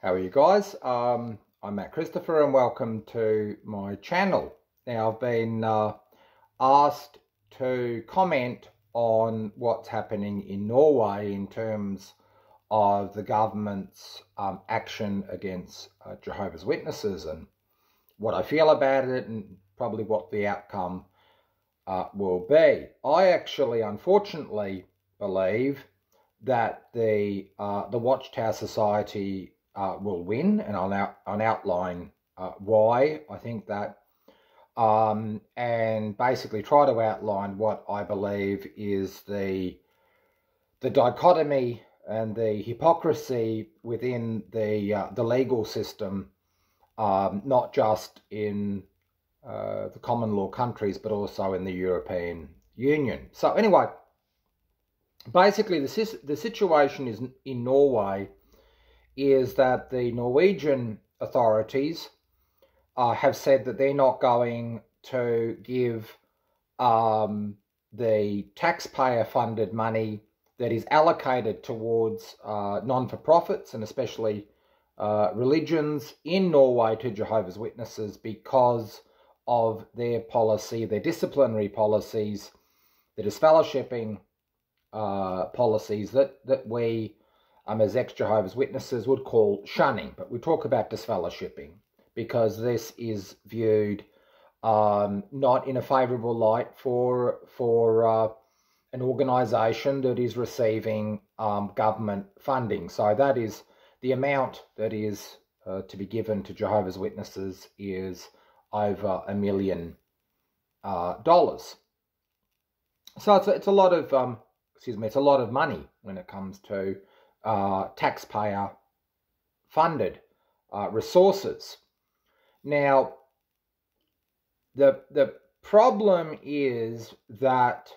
How are you guys? I'm Matt Christopher and welcome to my channel. Now I've been asked to comment on what's happening in Norway in terms of the government's action against Jehovah's Witnesses and what I feel about it and probably what the outcome will be. I actually unfortunately believe that the Watchtower Society will win, and I'll outline why I think that, and basically try to outline what I believe is the dichotomy and the hypocrisy within the legal system, not just in the common law countries, but also in the European Union. So anyway, basically the situation is in Norway is that the Norwegian authorities have said that they're not going to give the taxpayer-funded money that is allocated towards non-for-profits and especially religions in Norway to Jehovah's Witnesses because of their policy, their disciplinary policies, the disfellowshipping policies that we as ex-Jehovah's Witnesses would call shunning, but we talk about disfellowshipping because this is viewed not in a favourable light for an organisation that is receiving government funding. So that is the amount that is to be given to Jehovah's Witnesses is over $1 million. So it's a lot of it's a lot of money when it comes to taxpayer funded resources. Now, the problem is that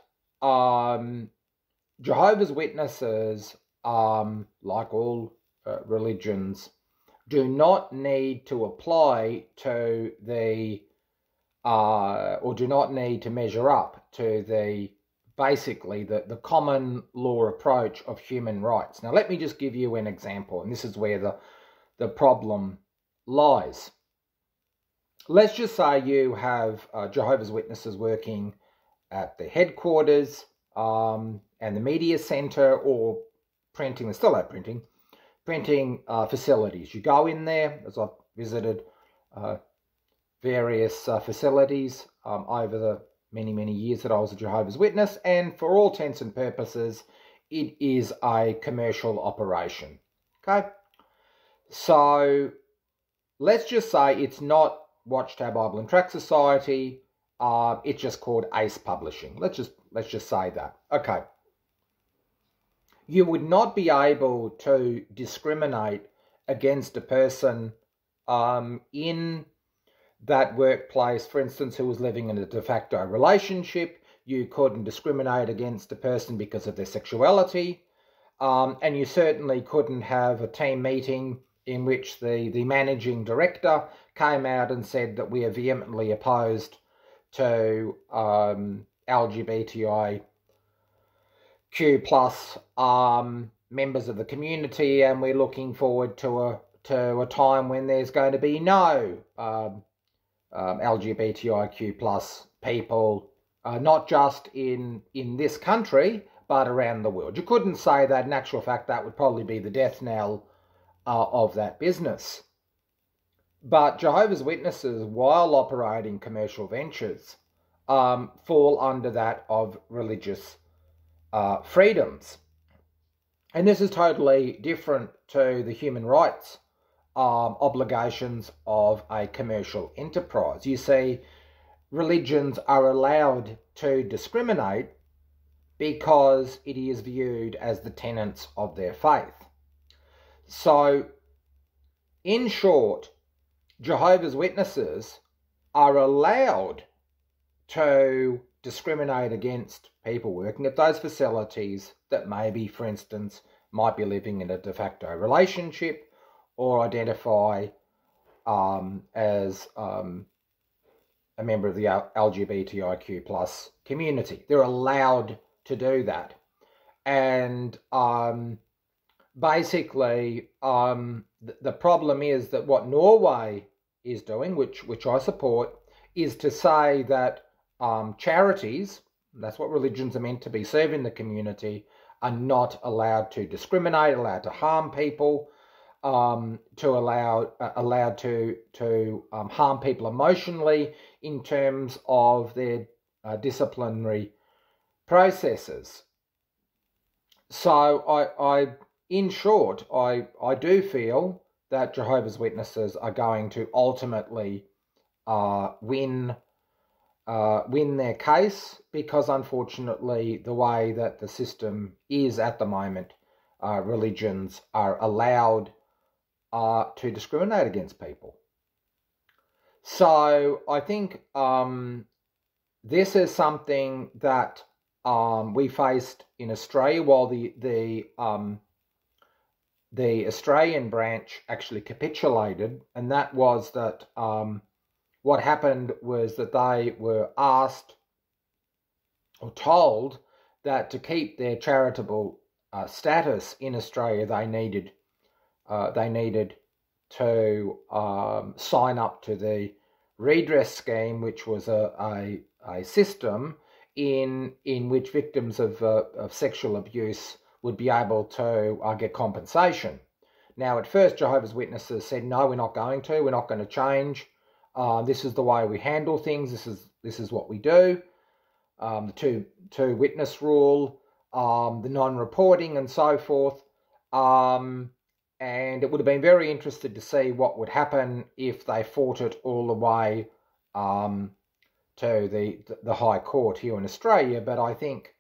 Jehovah's Witnesses, like all religions, do not need to apply to the or do not need to measure up to basically the common law approach of human rights. Now, let me just give you an example, and this is where the problem lies. Let's just say you have Jehovah's Witnesses working at the headquarters and the media centre, or printing, they still have printing facilities. You go in there, as I've visited various facilities over the many years that I was a Jehovah's Witness, and for all intents and purposes, it is a commercial operation. Okay, so let's just say it's not Watchtower Bible and Tract Society. It's just called Ace Publishing. Let's just say that. Okay, you would not be able to discriminate against a person in that workplace, for instance, who was living in a de facto relationship. You couldn't discriminate against a person because of their sexuality, and you certainly couldn't have a team meeting in which the managing director came out and said that we are vehemently opposed to LGBTIQ plus members of the community, and we're looking forward to a time when there's going to be no LGBTIQ plus people, not just in this country, but around the world. You couldn't say that. In actual fact, that would probably be the death knell of that business. But Jehovah's Witnesses, while operating commercial ventures, fall under that of religious freedoms. And this is totally different to the human rights obligations of a commercial enterprise. You see, religions are allowed to discriminate because it is viewed as the tenets of their faith. So, in short, Jehovah's Witnesses are allowed to discriminate against people working at those facilities that maybe, for instance, might be living in a de facto relationship or identify as a member of the LGBTIQ plus community. They're allowed to do that. And basically, the problem is that what Norway is doing, which I support, is to say that charities, that's what religions are meant to be, serving the community, are not allowed to discriminate, allowed to harm people, allowed to harm people emotionally in terms of their disciplinary processes. So in short, I do feel that Jehovah's Witnesses are going to ultimately win their case, because unfortunately the way that the system is at the moment, religions are allowed to discriminate against people. So I think this is something that we faced in Australia, while the Australian branch actually capitulated, and that was that what happened was that they were asked or told that to keep their charitable status in Australia, they needed to sign up to the redress scheme, which was a system in which victims of sexual abuse would be able to get compensation. Now, at first, Jehovah's Witnesses said, no, we're not going to change. This is the way we handle things. This is what we do. The two witness rule, the non-reporting, and so forth. And it would have been very interesting to see what would happen if they fought it all the way to the High Court here in Australia. But I think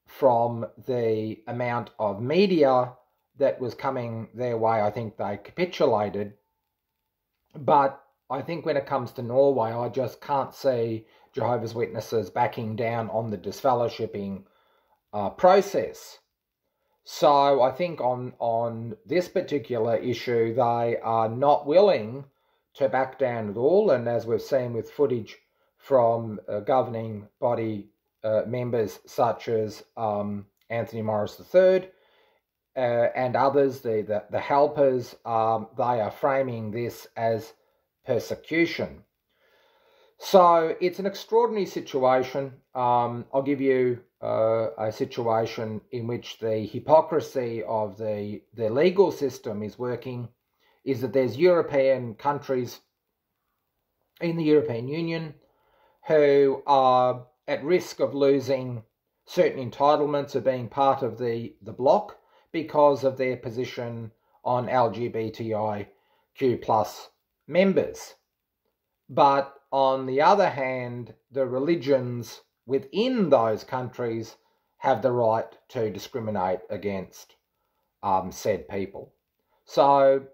from the amount of media that was coming their way, I think they capitulated. But I think when it comes to Norway, I just can't see Jehovah's Witnesses backing down on the disfellowshipping process. So I think on this particular issue, they are not willing to back down at all. And as we've seen with footage from governing body members such as Anthony Morris III and others, the helpers, they are framing this as persecution. So it's an extraordinary situation. I'll give you a situation in which the hypocrisy of the legal system is working, is that there's European countries in the European Union who are at risk of losing certain entitlements of being part of the bloc because of their position on LGBTIQ plus members. But on the other hand, the religions within those countries have the right to discriminate against said people. So,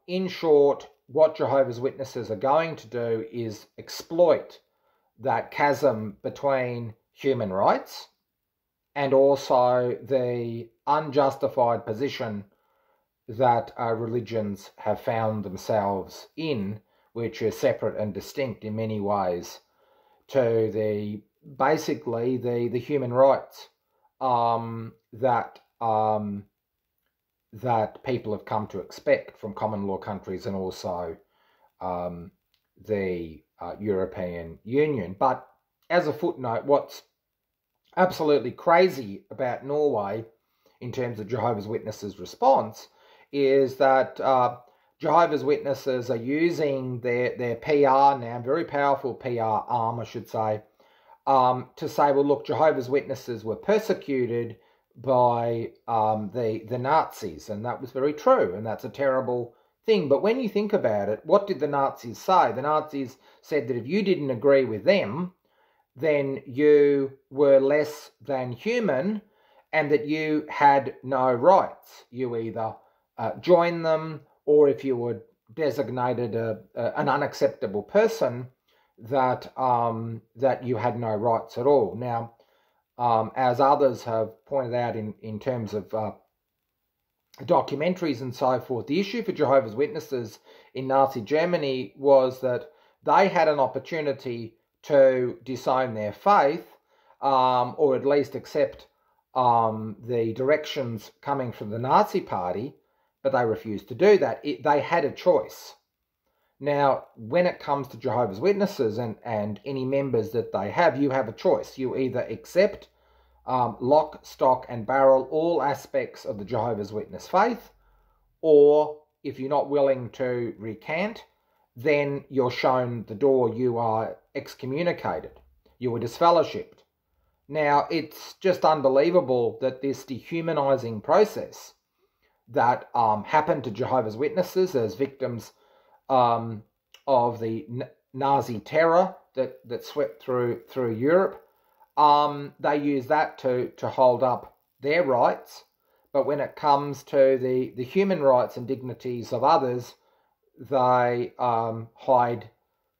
in short, what Jehovah's Witnesses are going to do is exploit that chasm between human rights and also the unjustified position that religions have found themselves in, which is separate and distinct in many ways to basically the human rights that people have come to expect from common law countries and also the European Union. But as a footnote, what's absolutely crazy about Norway in terms of Jehovah's Witnesses' response is that Jehovah's Witnesses are using their PR now, very powerful PR arm, I should say, to say, well, look, Jehovah's Witnesses were persecuted by the Nazis, and that was very true, and that's a terrible thing. But when you think about it, what did the Nazis say? The Nazis said that if you didn't agree with them, then you were less than human and that you had no rights. You either joined them, or if you were designated an unacceptable person, that you had no rights at all. Now, as others have pointed out in terms of documentaries and so forth, the issue for Jehovah's Witnesses in Nazi Germany was that they had an opportunity to disown their faith, or at least accept the directions coming from the Nazi Party, but they refused to do that. They had a choice. Now, when it comes to Jehovah's Witnesses and any members that they have, you have a choice. You either accept lock, stock and barrel all aspects of the Jehovah's Witness faith, or if you're not willing to recant, then you're shown the door, you are excommunicated, you are disfellowshipped. Now, it's just unbelievable that this dehumanizing process that happened to Jehovah's Witnesses as victims of the Nazi terror that swept through Europe, they use that to hold up their rights. But when it comes to the human rights and dignities of others, they hide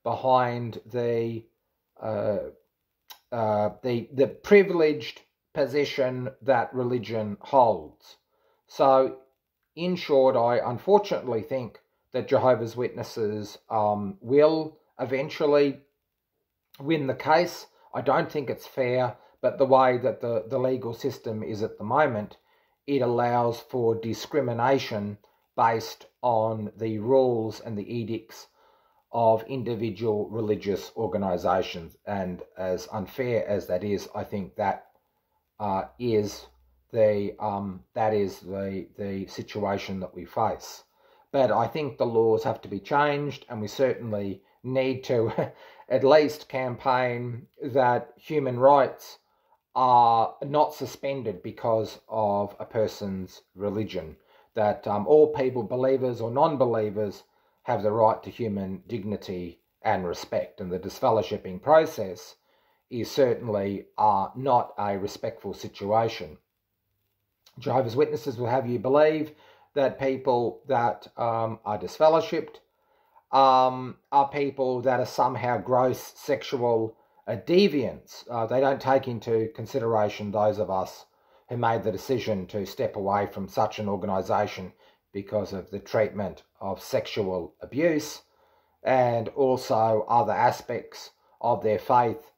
behind the privileged position that religion holds. So, in short, I unfortunately think that Jehovah's Witnesses will eventually win the case. I don't think it's fair, but the way that the legal system is at the moment, it allows for discrimination based on the rules and the edicts of individual religious organisations. And as unfair as that is, I think that is the situation that we face. But I think the laws have to be changed, and we certainly need to at least campaign that human rights are not suspended because of a person's religion, that all people, believers or non-believers, have the right to human dignity and respect, and the disfellowshipping process is certainly not a respectful situation. Jehovah's Witnesses will have you believe that people that are disfellowshipped are people that are somehow gross sexual deviants. They don't take into consideration those of us who made the decision to step away from such an organisation because of the treatment of sexual abuse and also other aspects of their faith,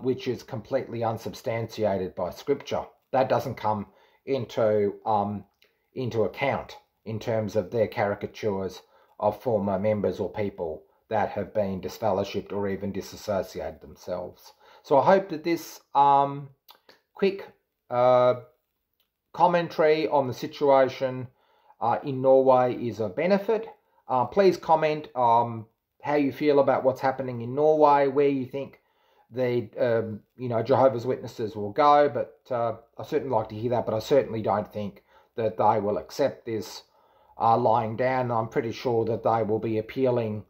which is completely unsubstantiated by Scripture. That doesn't come into account in terms of their caricatures of former members or people that have been disfellowshipped or even disassociated themselves. So I hope that this quick commentary on the situation in Norway is of benefit. Please comment how you feel about what's happening in Norway, where you think the Jehovah's Witnesses will go. But I certainly like to hear that. But I certainly don't think that they will accept this lying down. I'm pretty sure that they will be appealing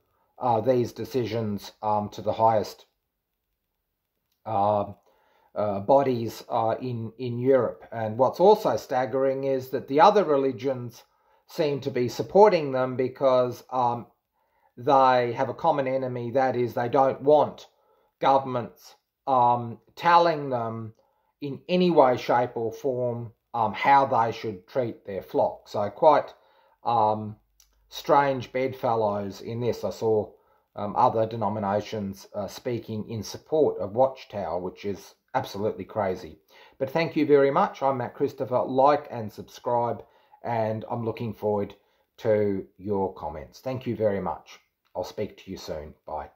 these decisions to the highest bodies in Europe. And what's also staggering is that the other religions seem to be supporting them because they have a common enemy, that is, they don't want governments telling them in any way, shape or form how they should treat their flock. So quite strange bedfellows in this. I saw other denominations speaking in support of Watchtower, which is absolutely crazy. But thank you very much. I'm Matt Christopher. Like and subscribe, and I'm looking forward to your comments. Thank you very much. I'll speak to you soon. Bye.